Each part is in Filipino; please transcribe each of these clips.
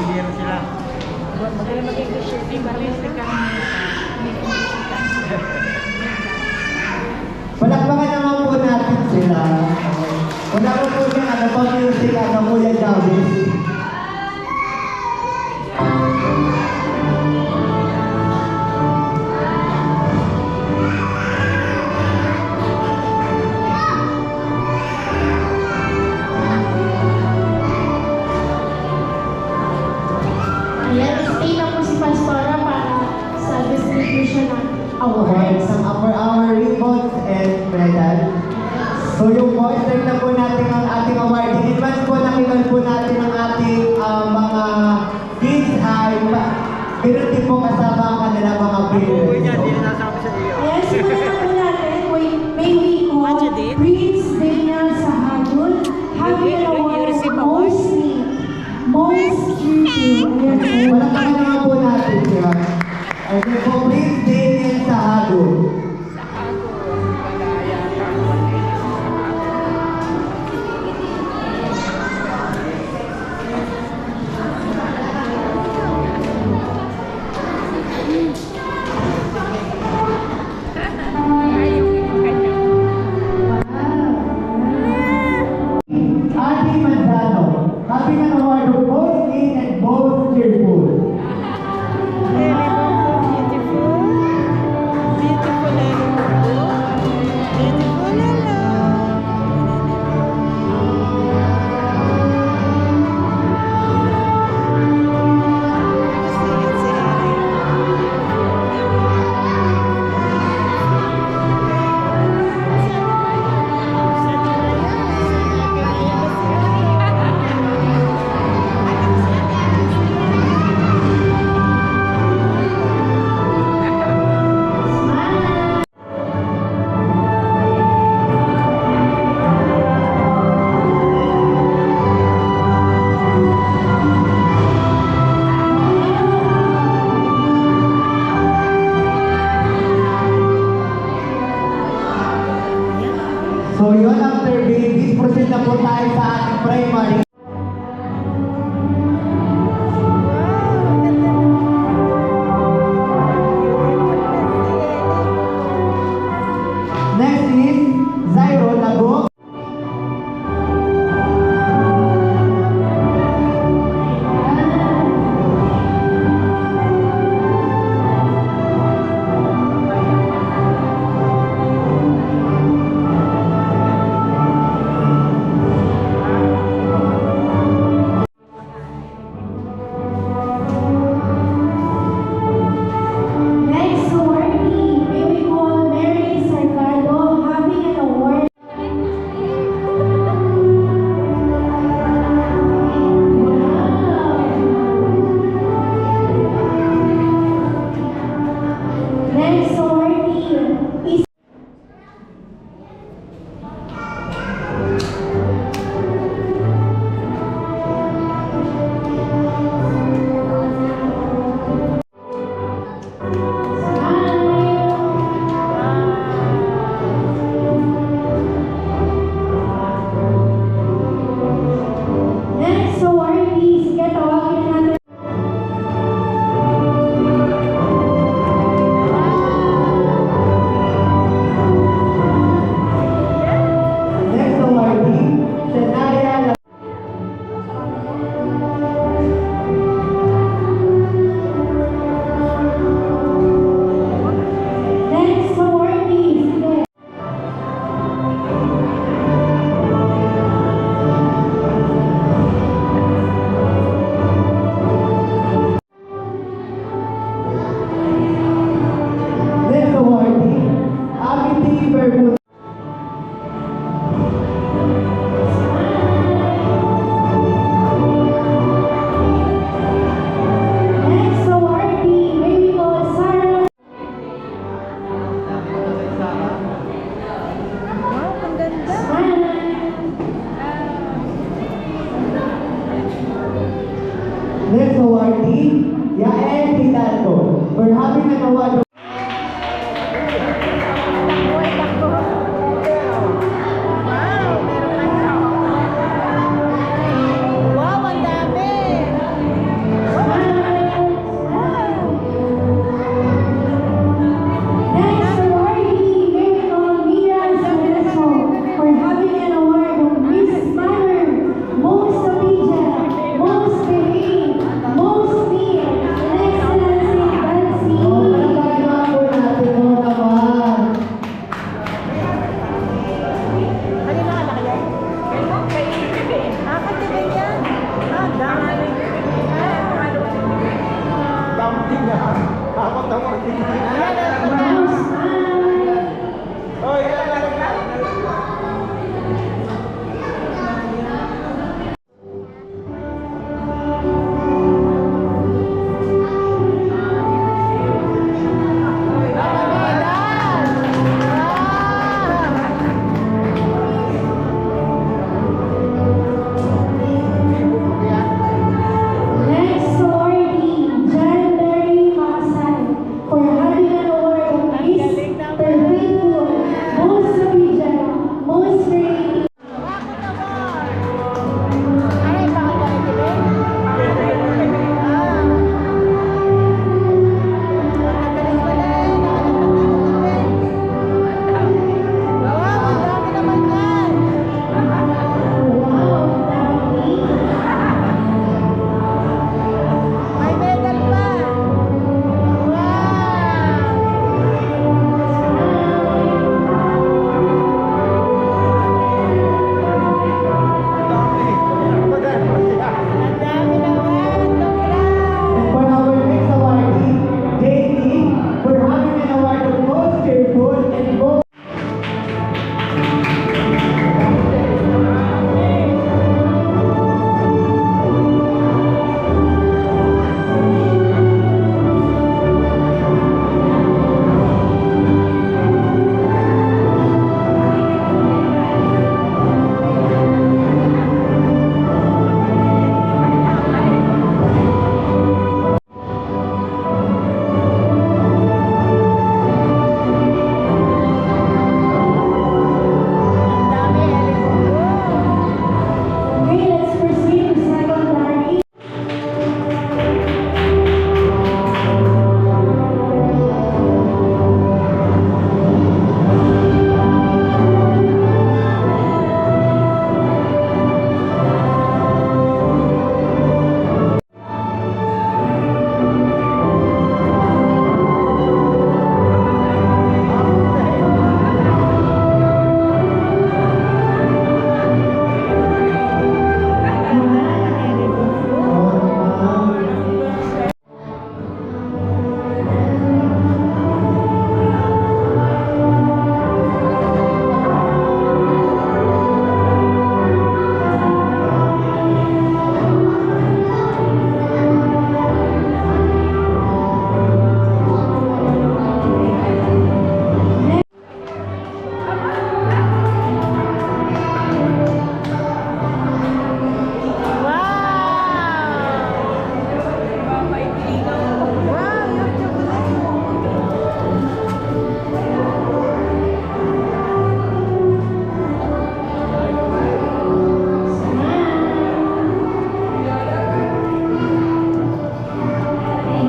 biro sila. Magaling mag-English yun. English ka. Palakpakan naman po natin sila. Wala ko po siya ano pang music at ang Kuya Javis. Ayan, stay na po si Pastora para sa distribution ng Awards, awards. ang upper hour ribbons and medal. So yung boys, take na po natin ang ating award. In advance po, nakikan po natin ang ating mga kids ay pero din po kasama ang kanila mga Ang buhay parents. niya, hindi na nasabi sa iyo. Ayan, simulan na po natin. May we call Prince Daniel Sahagul having an award most cheerful. Ayan po. Palakpakan naman po natin siya. Okay po, Prince Daniel Sahagul. Adi Manzano, having an award of both clean and both cheerful. So yun, after babies, proceed na po tayo sa ating primary. Next is Zyro Lago. Next awardee, may we call Mary Sarcado having an award. Wow. Next awardee is Next awardee, sige, tawagin na natin. Next awardee, Shania Lago. Next awardee, sige. Next awardee, Abiti Bermuda. Next awardee, may we call Sarah. Wow, ang ganda. Next awardee, Yael Hidalgo, for having an award of Wow, ang dami. Wow, smile. Next awardee, John Mary Makasay, for having an award of Mr. Faithful, most original, most creative. Wow, dami. And for our next awardee, JD, for having an award of most cheerful and most Okay, let's proceed to secondary.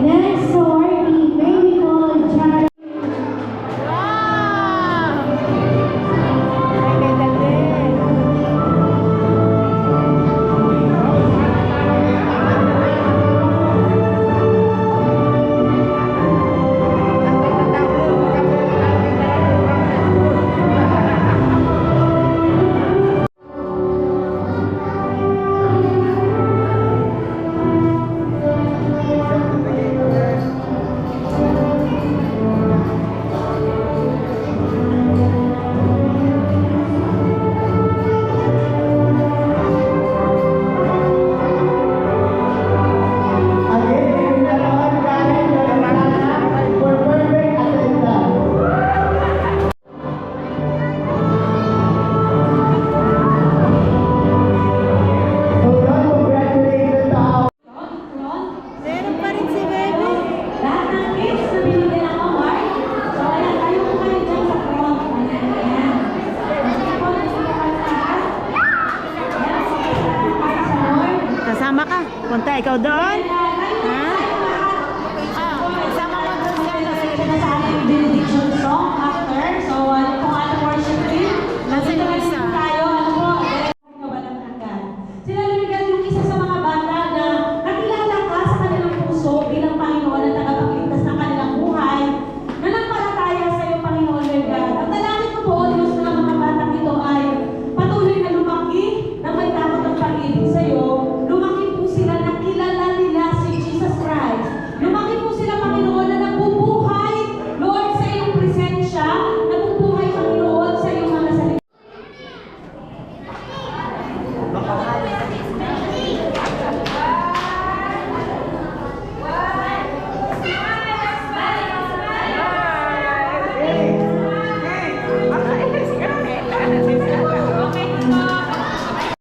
Next awardee, may we call John. again, Karen Lorenana for perfect attendance. So, congratulations to our Meron pa rin si Baby. Lahat ng kids na binigyan ng award. So, ayan, tayo po kayo dyan sa front. Ayan, ayan. Sige po, sige po lahat. Ayan, sige po tayo sa Lord. Kasama ka. Punta ikaw doon.